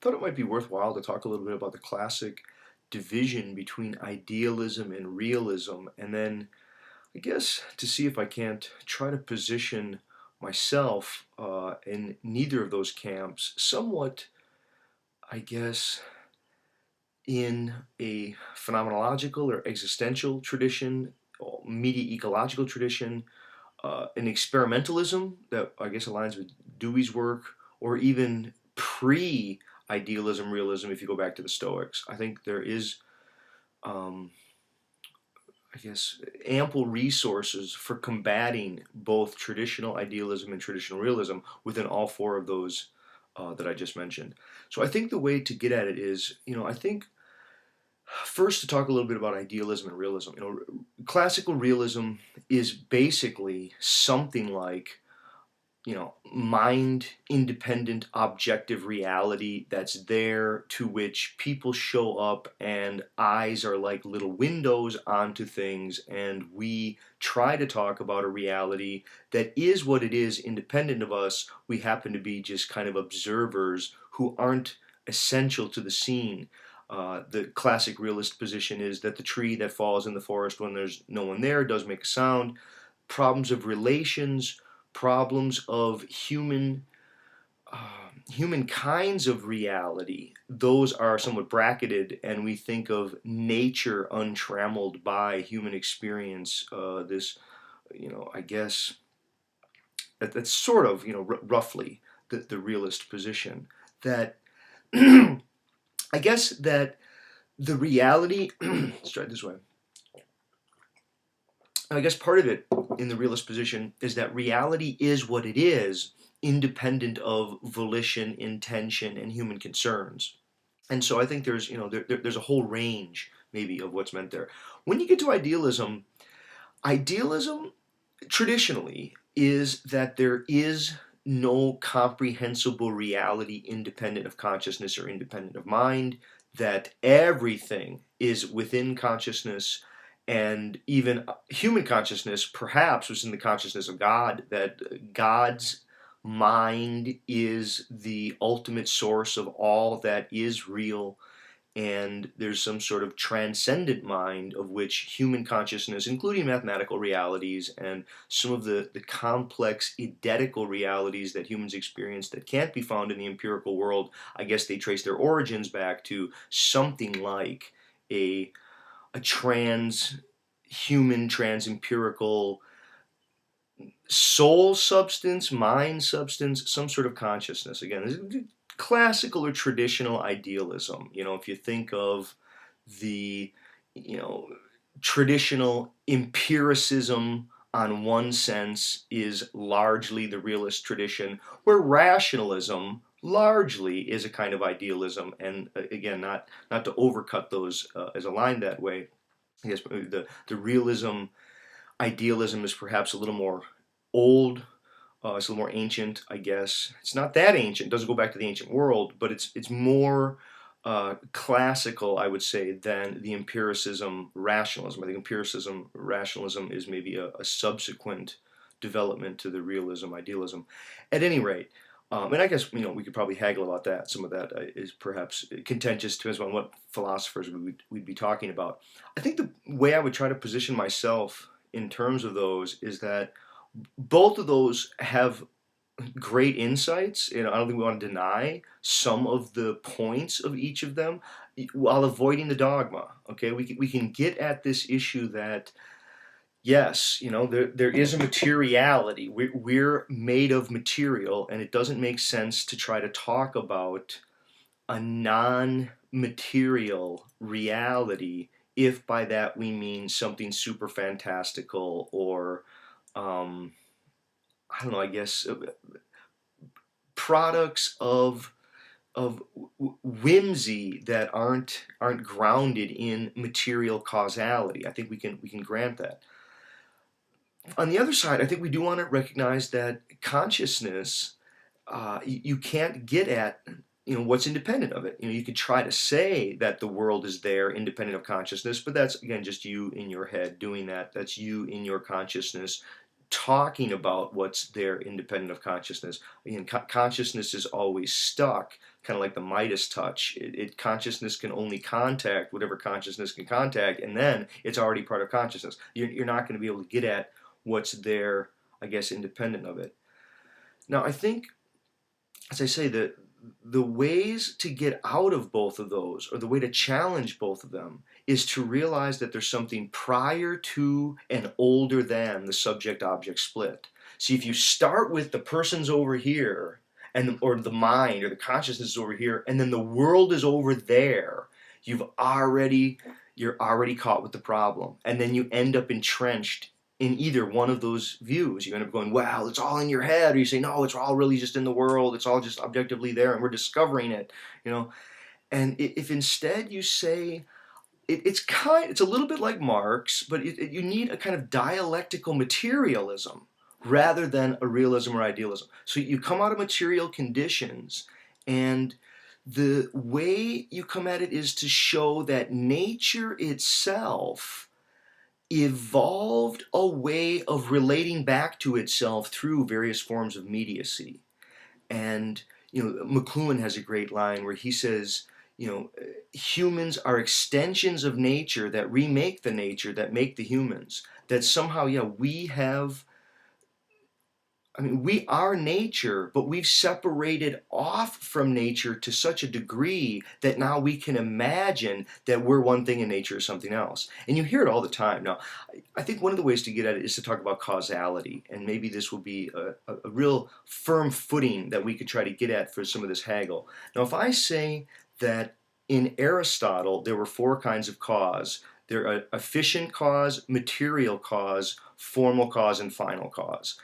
thought it might be worthwhile to talk a little bit about the classic division between idealism and realism, and then I guess to see if I can't try to position myself in neither of those camps, somewhat, I guess, in a phenomenological or existential tradition, or media ecological tradition, an experimentalism that I guess aligns with Dewey's work, or even pre-idealism realism if you go back to the Stoics. I think there is, um, I guess, ample resources for combating both traditional idealism and traditional realism within all four of those that I just mentioned. So I think the way to get at it is, I think first to talk a little bit about idealism and realism. Classical realism is basically something like mind independent objective reality that's there, to which people show up and eyes are like little windows onto things, and we try to talk about a reality that is what it is independent of us. We happen to be just kind of observers who aren't essential to the scene. The classic realist position is that the tree that falls in the forest when there's no one there does make a sound. Problems of relations, problems of human kinds of reality, those are somewhat bracketed, and we think of nature untrammeled by human experience. This, I guess that's sort of, roughly the realist position. That I guess that the reality, let's try it this way. I guess part of it in the realist position is that reality is what it is, independent of volition, intention, and human concerns. And so I think there's, there's a whole range maybe of what's meant there. When you get to idealism, idealism traditionally is that there is no comprehensible reality independent of consciousness or independent of mind, that everything is within consciousness, and even human consciousness perhaps was in the consciousness of God, that God's mind is the ultimate source of all that is real, and there's some sort of transcendent mind of which human consciousness, including mathematical realities and some of the complex eidetical realities that humans experience that can't be found in the empirical world, I guess they trace their origins back to something like a trans-human, trans-empirical soul substance, mind substance, some sort of consciousness. Again, classical or traditional idealism. If you think of the, traditional empiricism on one sense is largely the realist tradition, where rationalism largely is a kind of idealism. And again, not to overcut those as a line that way. I guess the realism idealism is perhaps a little more old. It's a little more ancient, I guess. It's not that ancient. It doesn't go back to the ancient world, but it's more classical, I would say, than the empiricism rationalism. I think empiricism rationalism is maybe a subsequent development to the realism idealism. At any rate, and I guess we could probably haggle about that. Some of that is perhaps contentious, depends on what philosophers we'd be talking about. I think the way I would try to position myself in terms of those is that both of those have great insights. I don't think we want to deny some of the points of each of them while avoiding the dogma. Okay, we can get at this issue that yes, there is a materiality. We're made of material, and it doesn't make sense to try to talk about a non-material reality if by that we mean something super fantastical or I don't know, I guess products of whimsy that aren't grounded in material causality. I think we can grant that. On the other side, I think we do want to recognize that consciousness, you can't get at what's independent of it. You could try to say that the world is there independent of consciousness, but that's again just you in your head doing that. That's you in your consciousness talking about what's there independent of consciousness. Again, consciousness is always stuck kind of like the Midas touch. Consciousness can only contact whatever consciousness can contact, and then it's already part of consciousness. You're not going to be able to get at what's there, I guess, independent of it. Now, I think, as I say, the ways to get out of both of those, or the way to challenge both of them, is to realize that there's something prior to and older than the subject-object split. See, if you start with the person's over here, or the mind or the consciousness is over here, and then the world is over there, you're already caught with the problem, and then you end up entrenched in either one of those views. You end up going, well, it's all in your head, or you say, no, it's all really just in the world, it's all just objectively there, and we're discovering it, And if instead you say, it's a little bit like Marx, but you need a kind of dialectical materialism rather than a realism or idealism. So you come out of material conditions, and the way you come at it is to show that nature itself evolved a way of relating back to itself through various forms of mediacy. And McLuhan has a great line where he says, humans are extensions of nature that remake the nature that make the humans. That somehow, we are nature, but we've separated off from nature to such a degree that now we can imagine that we're one thing and nature is something else. And you hear it all the time. Now, I think one of the ways to get at it is to talk about causality, and maybe this will be a real firm footing that we could try to get at for some of this haggle. Now, if I say that in Aristotle there were four kinds of cause, there are efficient cause, material cause, formal cause, and final cause.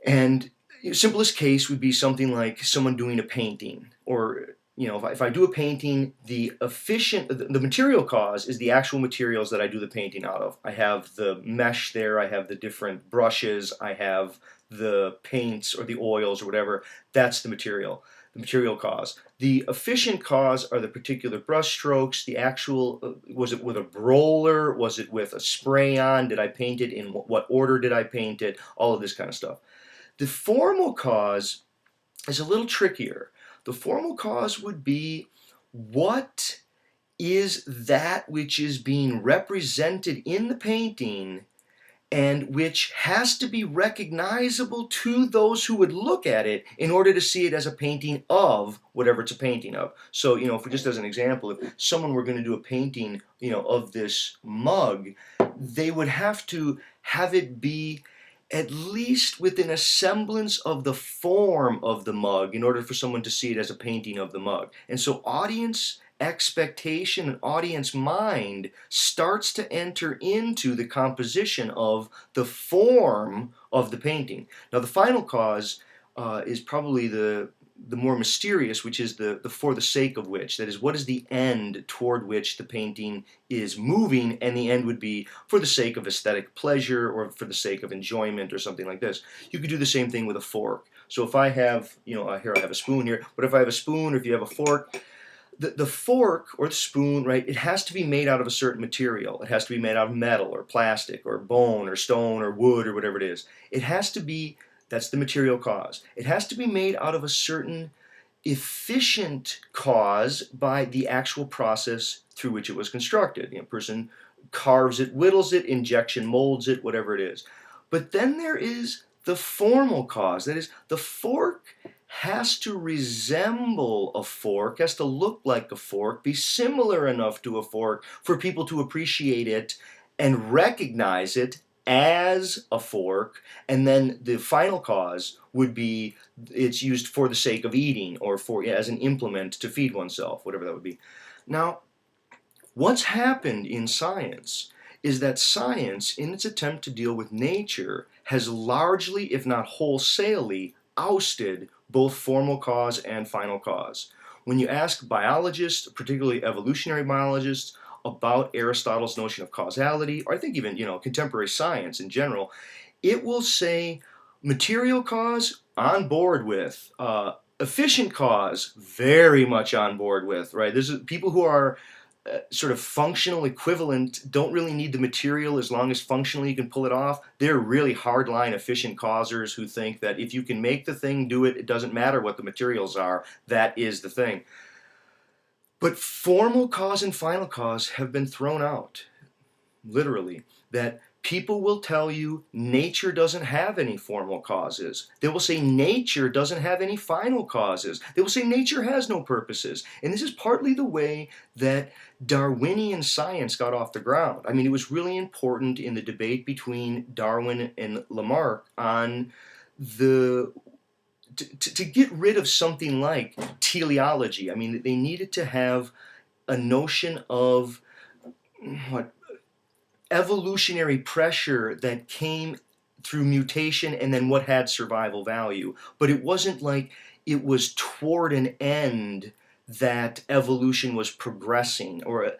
And simplest case would be something like someone doing a painting, or if I do a painting, the material cause is the actual materials that I do the painting out of. I have the mesh there, I have the different brushes, I have the paints or the oils or whatever. That's the material cause. The efficient cause are the particular brush strokes, the actual, was it with a roller, was it with a spray on, did I paint it, in what order did I paint it, all of this kind of stuff. The formal cause is a little trickier. The formal cause would be, what is that which is being represented in the painting and which has to be recognizable to those who would look at it in order to see it as a painting of whatever it's a painting of. So, if we just as an example, if someone were going to do a painting, of this mug, they would have to have it be at least within a semblance of the form of the mug in order for someone to see it as a painting of the mug. And so audience expectation and audience mind starts to enter into the composition of the form of the painting. Now, the final cause is probably the more mysterious, which is the for the sake of which. That is, what is the end toward which the painting is moving, and the end would be for the sake of aesthetic pleasure or for the sake of enjoyment or something like this. You could do the same thing with a fork. So if I have, here I have a spoon here, but if I have a spoon or if you have a fork, the fork or the spoon, right, it has to be made out of a certain material. It has to be made out of metal or plastic or bone or stone or wood or whatever it is. It has to be, that's the material cause. It has to be made out of a certain efficient cause by the actual process through which it was constructed. A person carves it, whittles it, injection molds it, whatever it is. But then there is the formal cause. That is, the fork has to resemble a fork, has to look like a fork, be similar enough to a fork for people to appreciate it and recognize it as a fork. And then the final cause would be it's used for the sake of eating or as an implement to feed oneself, whatever that would be. Now, what's happened in science is that science, in its attempt to deal with nature, has largely, if not wholesalely, ousted both formal cause and final cause. When you ask biologists, particularly evolutionary biologists, about Aristotle's notion of causality, or I think even contemporary science in general, it will say material cause, on board with, efficient cause, very much on board with, right? This is people who are sort of functional equivalent, don't really need the material as long as functionally you can pull it off. They're really hardline efficient causers who think that if you can make the thing do it, it doesn't matter what the materials are, that is the thing. But formal cause and final cause have been thrown out, literally, that people will tell you nature doesn't have any formal causes. They will say nature doesn't have any final causes. They will say nature has no purposes. And this is partly the way that Darwinian science got off the ground. I mean, it was really important in the debate between Darwin and Lamarck on to get rid of something like teleology. I mean, they needed to have a notion of what evolutionary pressure that came through mutation and then what had survival value. But it wasn't like it was toward an end that evolution was progressing, or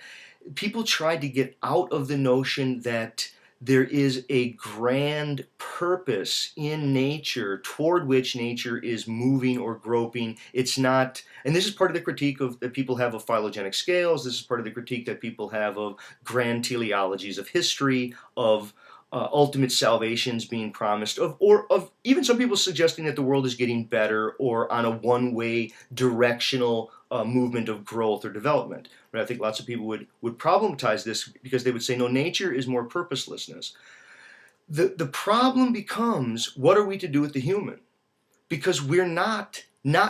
people tried to get out of the notion that there is a grand purpose in nature toward which nature is moving or groping. It's not, and this is part of the critique that people have of phylogenetic scales. This is part of the critique that people have of grand teleologies of history, of ultimate salvations being promised, or of even some people suggesting that the world is getting better or on a one-way directional movement of growth or development. Right? I think lots of people would problematize this because they would say, no, nature is more purposelessness. The problem becomes, what are we to do with the human? Because we're not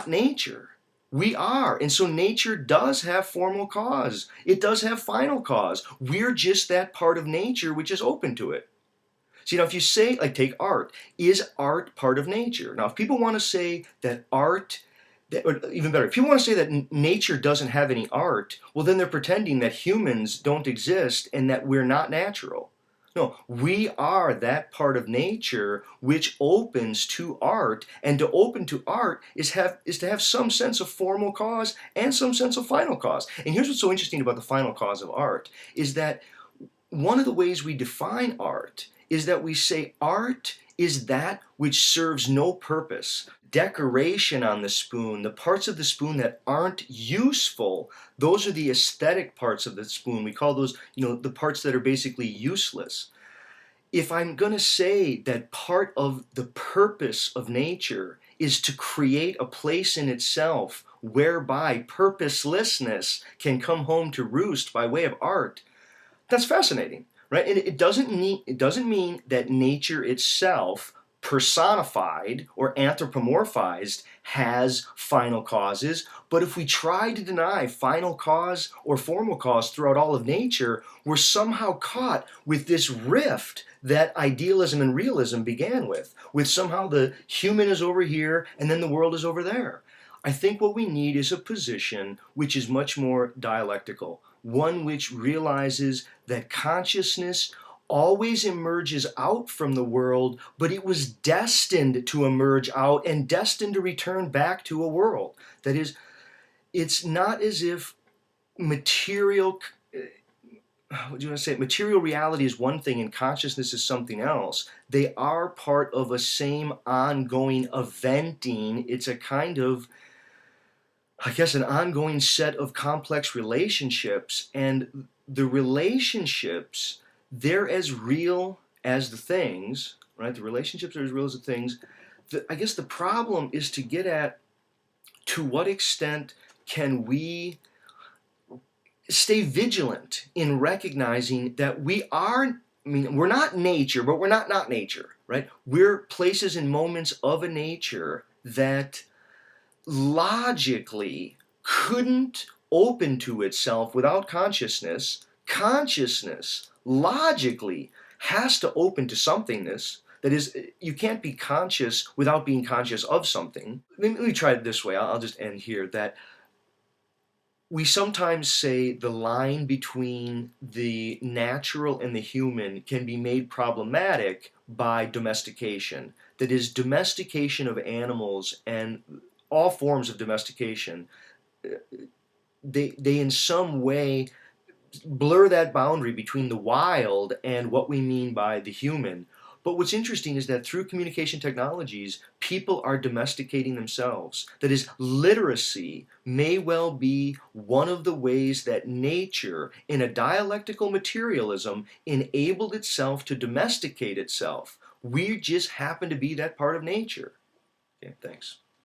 nature. We are. And so nature does have formal cause. It does have final cause. We're just that part of nature which is open to it. See, now if you say, like, take art, is art part of nature? Now, if people want to say that art, or even better, if people want to say that nature doesn't have any art, well, then they're pretending that humans don't exist and that we're not natural. No, we are that part of nature which opens to art, and to open to art is to have some sense of formal cause and some sense of final cause. And here's what's so interesting about the final cause of art, is that one of the ways we define art is that we say art is that which serves no purpose. Decoration on the spoon, the parts of the spoon that aren't useful, those are the aesthetic parts of the spoon. We call those, the parts that are basically useless. If I'm going to say that part of the purpose of nature is to create a place in itself whereby purposelessness can come home to roost by way of art, that's fascinating. Right? And it doesn't mean that nature itself, personified or anthropomorphized, has final causes. But if we try to deny final cause or formal cause throughout all of nature, we're somehow caught with this rift that idealism and realism began with somehow the human is over here and then the world is over there. I think what we need is a position which is much more dialectical, one which realizes that consciousness always emerges out from the world, but it was destined to emerge out and destined to return back to a world. That is, it's not as if material, what do you want to say? Material reality is one thing and consciousness is something else. They are part of a same ongoing eventing. It's a kind of, I guess, an ongoing set of complex relationships, and the relationships, they're as real as the things, right? The relationships are as real as the things. I guess the problem is to get at, to what extent can we stay vigilant in recognizing that we're not nature, but we're not nature, right? We're places and moments of a nature that logically couldn't open to itself without consciousness. Consciousness logically has to open to somethingness. That is, you can't be conscious without being conscious of something. Let me try it this way. I'll just end here. That we sometimes say the line between the natural and the human can be made problematic by domestication. That is, domestication of animals and all forms of domestication, they in some way blur that boundary between the wild and what we mean by the human. But what's interesting is that through communication technologies, people are domesticating themselves. That is, literacy may well be one of the ways that nature, in a dialectical materialism, enabled itself to domesticate itself. We just happen to be that part of nature. Okay, thanks.